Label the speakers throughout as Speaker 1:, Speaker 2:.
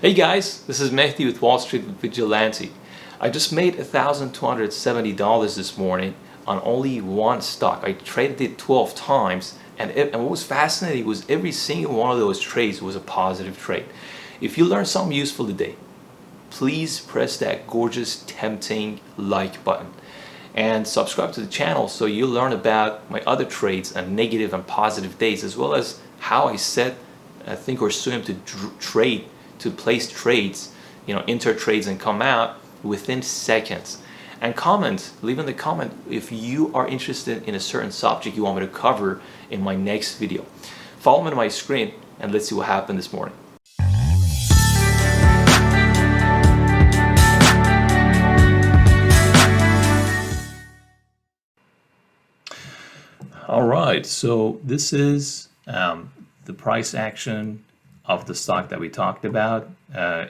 Speaker 1: Hey guys, this is Mehdi with Wall Street with Vigilante. I just made $1,270 this morning on only one stock. I traded it 12 times and what was fascinating was every single one of those trades was a positive trade. If you learned something useful today, please press that gorgeous, tempting like button and subscribe to the channel so you'll learn about my other trades on negative and positive days, as well as how I set think or swim to place trades, enter trades and come out within seconds. And leave in the comment if you are interested in a certain subject you want me to cover in my next video. Follow me to my screen and let's see what happened this morning. All right, so this is the price action of the stock that we talked about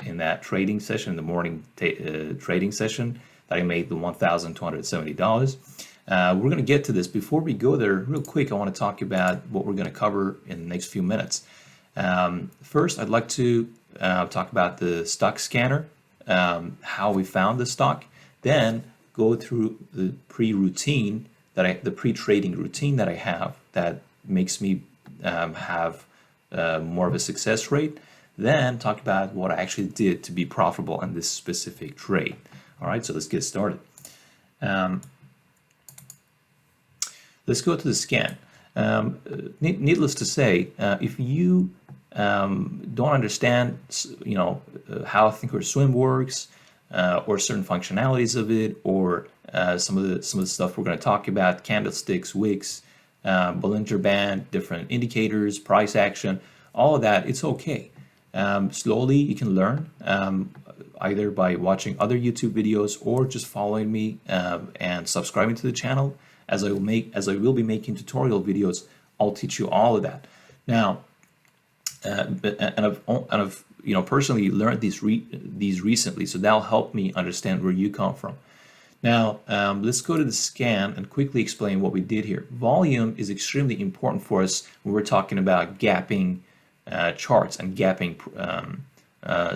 Speaker 1: in that trading session, in the morning trading session that I made the $1,270. We're going to get to this. Before we go there, real quick, I want to talk about what we're going to cover in the next few minutes. First, I'd like to talk about the stock scanner, how we found the stock, then go through the pre-trading routine that I have that makes me have more of a success rate, then talk about what I actually did to be profitable in this specific trade. All right, so let's get started. Let's go to the scan. Needless to say, if you don't understand, how Thinkorswim works, or certain functionalities of it, or some of the stuff we're going to talk about, candlesticks, wicks, Bollinger Band, different indicators, price action, all of that, it's okay. Slowly you can learn either by watching other YouTube videos or just following me and subscribing to the channel. As I will be making tutorial videos, I'll teach you all of that. Now, I've personally learned these recently, so that'll help me understand where you come from. Now, let's go to the scan and quickly explain what we did here. Volume is extremely important for us when we're talking about gapping charts and gapping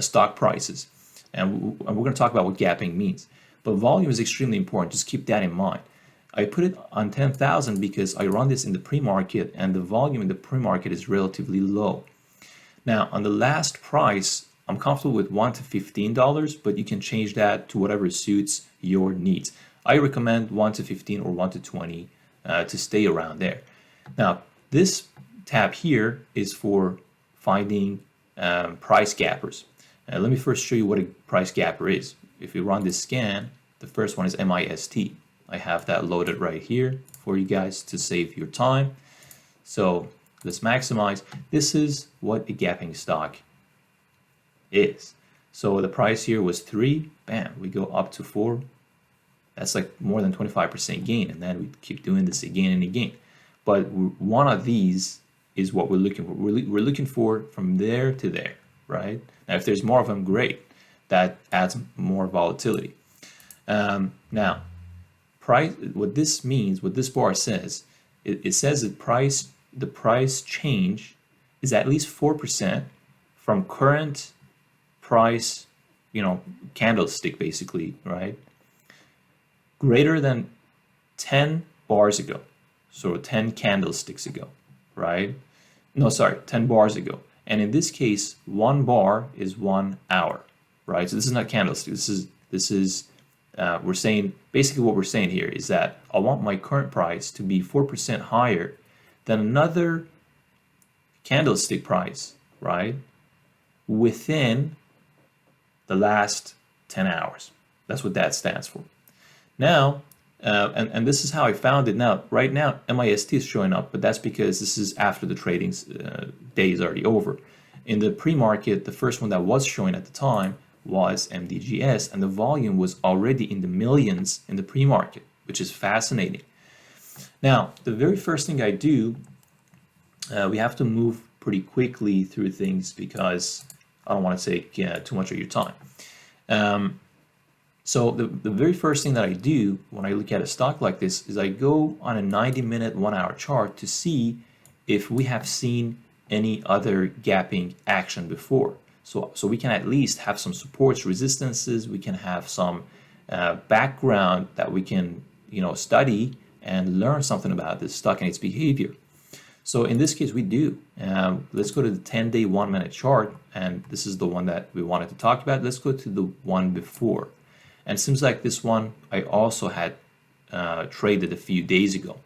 Speaker 1: stock prices. And we're going to talk about what gapping means. But volume is extremely important. Just keep that in mind. I put it on 10,000 because I run this in the pre-market and the volume in the pre-market is relatively low. Now, on the last price, I'm comfortable with $1 to $15, but you can change that to whatever suits your needs. I recommend 1 to 15 or 1 to 20 to stay around there. Now, this tab here is for finding price gappers. Let me first show you what a price gapper is. If you run this scan, the first one is MIST. I have that loaded right here for you guys to save your time. So let's maximize. This is what a gapping stock is. So the price here was 3, bam, we go up to 4. That's like more than 25% gain, and then we keep doing this again and again. But one of these is what we're looking for. We're looking for from there to there, right? Now, if there's more of them, great. That adds more volatility. Now, price. What this means, what this bar says, it says that the price change is at least 4% from current price, candlestick basically, right? Greater than 10 bars ago. So 10 candlesticks ago, right? No, sorry, 10 bars ago. And in this case, 1 bar is 1 hour, right? So this is not candlestick. This is we're saying, basically what we're saying here is that I want my current price to be 4% higher than another candlestick price, right? Within the last 10 hours. That's what that stands for. Now, and this is how I found it. Now, right now, MIST is showing up, but that's because this is after the trading day is already over. In the pre-market, the first one that was showing at the time was MDGS, and the volume was already in the millions in the pre-market, which is fascinating. Now, the very first thing I do, we have to move pretty quickly through things because I don't want to take too much of your time. So the very first thing that I do when I look at a stock like this is I go on a 90-minute, 1-hour chart to see if we have seen any other gapping action before. So we can at least have some supports, resistances. We can have some background that we can, study and learn something about this stock and its behavior. So in this case, we do. Let's go to the 10-day 1-minute chart, and this is the one that we wanted to talk about. Let's go to the one before. And it seems like this one I also had traded a few days ago.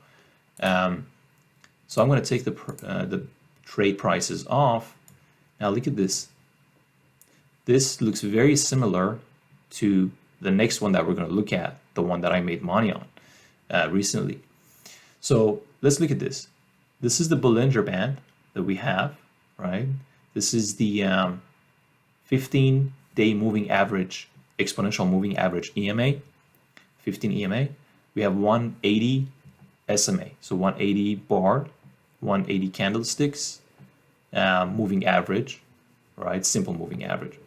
Speaker 1: So I'm going to take the trade prices off. Now look at this. This looks very similar to the next one that we're going to look at, the one that I made money on recently. So let's look at this. This is the Bollinger Band that we have, right? This is the 15-day moving average, exponential moving average EMA, 15 EMA. We have 180 SMA, so 180 bar, 180 candlesticks, moving average, right? Simple moving average.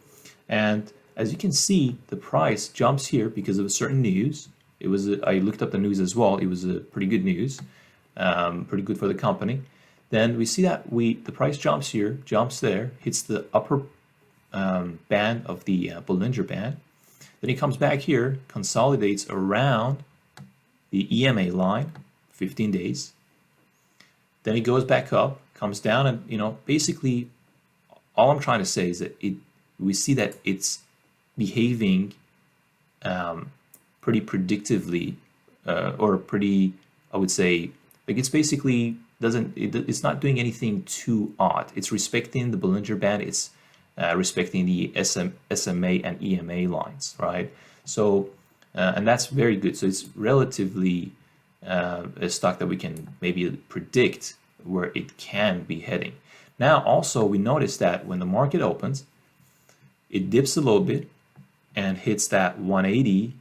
Speaker 1: And as you can see, the price jumps here because of a certain news. I looked up the news as well. It was a pretty good news, pretty good for the company. Then we see that the price jumps here, jumps there, hits the upper band of the Bollinger Band. Then it comes back here, consolidates around the EMA line, 15 days. Then it goes back up, comes down, and basically all I'm trying to say is that we see that it's behaving pretty predictively, or pretty, I would say, like it's basically it's not doing anything too odd. It's respecting the Bollinger Band. It's respecting the SMA and EMA lines, right? So, and that's very good. So it's relatively a stock that we can maybe predict where it can be heading. Now, also, we notice that when the market opens, it dips a little bit and hits that 180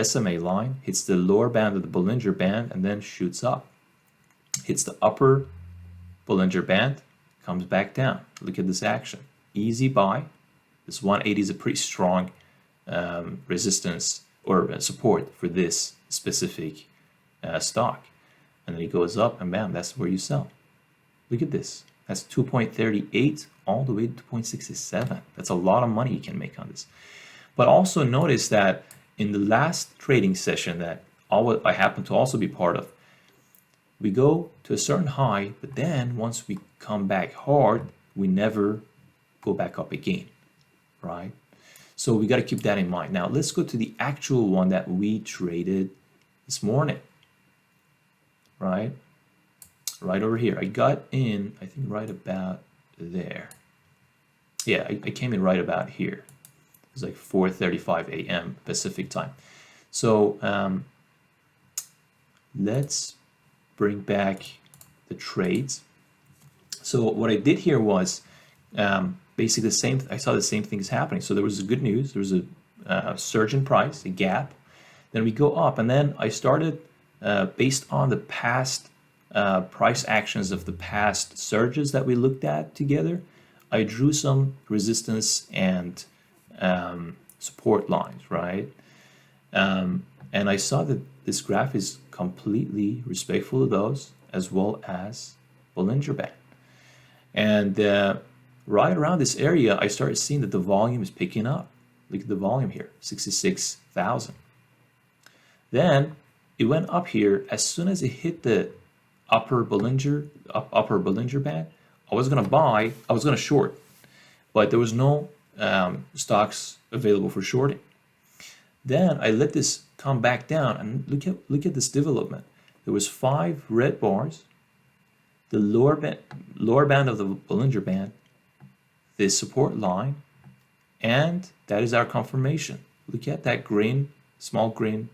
Speaker 1: SMA line, hits the lower band of the Bollinger Band, and then shoots up. Hits the upper Bollinger Band, comes back down. Look at this action. Easy buy. This 180 is a pretty strong resistance or support for this specific stock. And then it goes up, and bam, that's where you sell. Look at this. That's 2.38 all the way to 2.67. That's a lot of money you can make on this. But also notice that in the last trading session that I happen to also be part of, we go to a certain high, but then once we come back hard, we never go back up again, right? So we got to keep that in mind. Now let's go to the actual one that we traded this morning, right? Right over here. I got in, I think, right about there. Yeah, I came in right about here. It was like 4:35 a.m. Pacific time. So let's bring back the trades. So what I did here was basically the same. I saw the same things happening. So there was good news. There was a surge in price, a gap. Then we go up, and then I started based on the past price actions of the past surges that we looked at together. I drew some resistance and support lines, right? And I saw that this graph is completely respectful of those, as well as Bollinger Band. And right around this area, I started seeing that the volume is picking up. Look at the volume here, 66,000. Then it went up here. As soon as it hit the upper Bollinger Band, I was gonna short, but there was no stocks available for shorting. Then I let this come back down, and look at this development. There was 5 red bars, the lower band of the Bollinger Band, the support line, and that is our confirmation. Look at that green, small green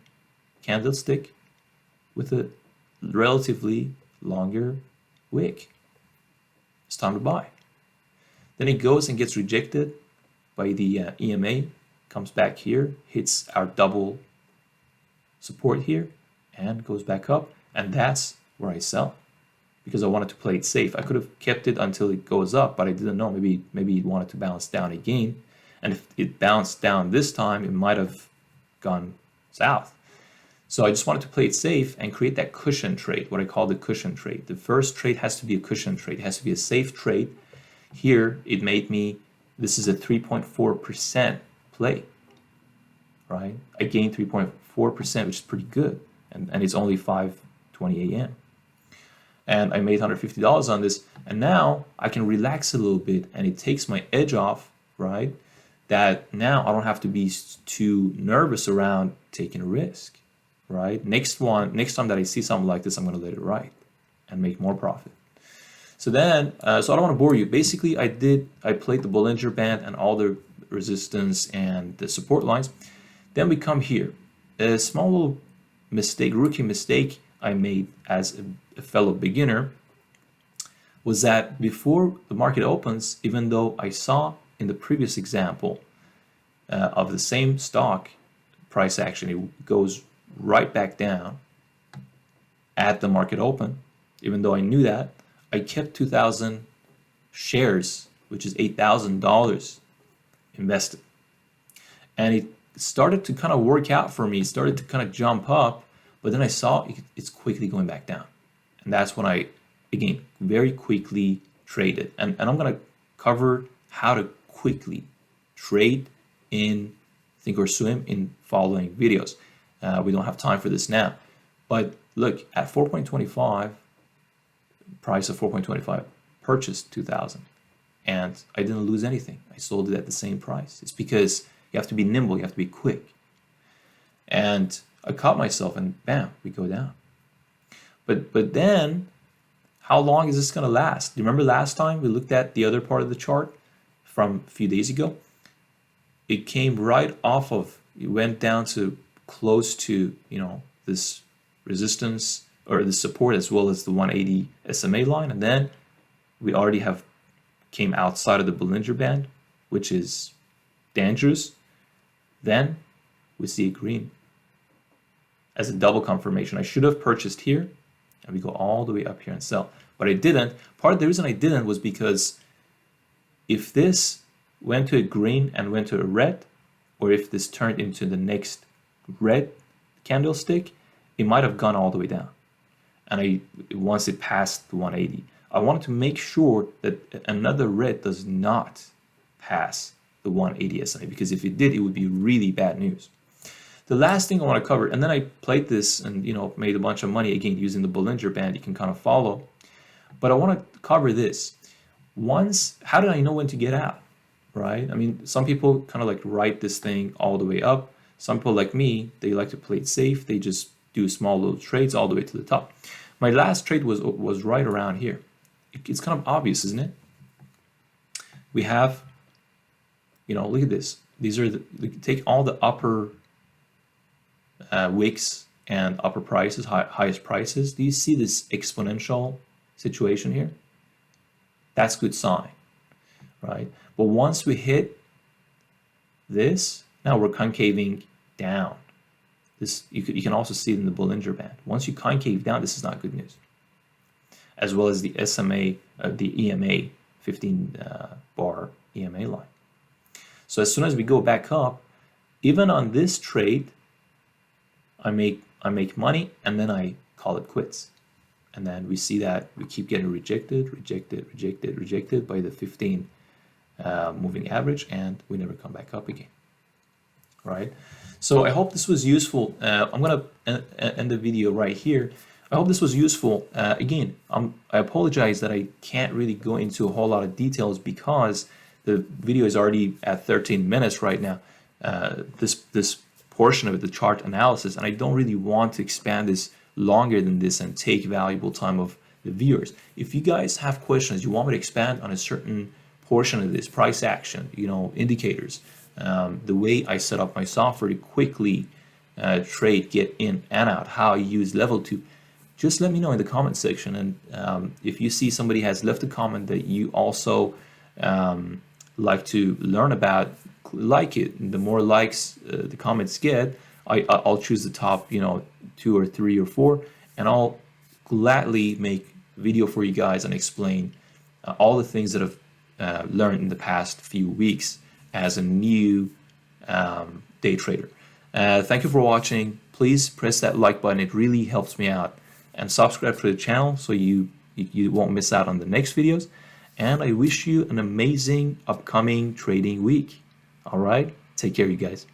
Speaker 1: candlestick with a relatively longer wick. It's time to buy. Then it goes and gets rejected by the EMA, comes back here, hits our double support here, and goes back up. And that's where I sell, because I wanted to play it safe. I could have kept it until it goes up, but I didn't know. Maybe it wanted to bounce down again. And if it bounced down this time, it might have gone south. So I just wanted to play it safe and create that cushion trade, what I call the cushion trade. The first trade has to be a cushion trade. It has to be a safe trade. Here, it made me this is a 3.4% play, right? I gained 3.4%, which is pretty good, and it's only 5:20 a.m. And I made $150 on this, and now I can relax a little bit, and it takes my edge off, right? That now I don't have to be too nervous around taking a risk, right? Next time that I see something like this, I'm going to let it ride and make more profit. So then, so I don't want to bore you. Basically, I played the Bollinger Band and all the resistance and the support lines. Then we come here. A small little mistake, rookie mistake I made as a fellow beginner was that before the market opens, even though I saw in the previous example of the same stock price action, it goes right back down at the market open. Even though I knew that, I kept 2,000 shares, which is $8,000 invested. And it started to kind of work out for me. It started to kind of jump up, but then I saw it's quickly going back down. And that's when I, again, very quickly traded. And I'm going to cover how to quickly trade in Thinkorswim in following videos. We don't have time for this now. But look, at 4.25, price of 4.25, purchased 2,000. And I didn't lose anything. I sold it at the same price. It's because you have to be nimble, you have to be quick. And I caught myself and bam, we go down. But then, how long is this going to last? Do you remember last time we looked at the other part of the chart from a few days ago? It came right off of, it went down to close to, this resistance or the support as well as the 180 SMA line. And then we already came outside of the Bollinger Band, which is dangerous. Then we see a green as a double confirmation. I should have purchased here and we go all the way up here and sell, but I didn't. Part of the reason I didn't was because if this went to a green and went to a red, or if this turned into the next red candlestick, it might have gone all the way down. And once it passed the 180, I wanted to make sure that another red does not pass the 180 SMA, because if it did, it would be really bad news. The last thing I want to cover, and then I played this and made a bunch of money again using the Bollinger Band. You can kind of follow, but I want to cover this. How did I know when to get out? Right? I mean, some people kind of like write this thing all the way up. Some people like me, they like to play it safe. They just do small little trades all the way to the top. My last trade was right around here. It's kind of obvious, isn't it? We have, look at this. These are take all the upper wicks and upper prices, highest prices. Do you see this exponential situation here? That's good sign, right? But once we hit this, now we're concaving down. This you can also see it in the Bollinger Band. Once you concave down, this is not good news. As well as the SMA, the EMA, 15 bar EMA line. So as soon as we go back up, even on this trade, I make money and then I call it quits. And then we see that we keep getting rejected by the 15 moving average, and we never come back up again. Right? So I hope this was useful. I'm going to end the video right here. I hope this was useful. Again, I apologize that I can't really go into a whole lot of details because the video is already at 13 minutes right now. This portion of it, the chart analysis, and I don't really want to expand this longer than this and take valuable time of the viewers. If you guys have questions, you want me to expand on a certain portion of this, price action, indicators, the way I set up my software to quickly trade, get in and out, how I use level 2, just let me know in the comment section. And if you see somebody has left a comment that you also like to learn about, like it. The more likes the comments get, I'll choose the top 2 or 3 or 4, and I'll gladly make video for you guys and explain all the things that I've learned in the past few weeks as a new day trader. Thank you for watching. Please press that like button, it really helps me out, and subscribe to the channel so you won't miss out on the next videos. And I wish you an amazing upcoming trading week. All right, take care, you guys.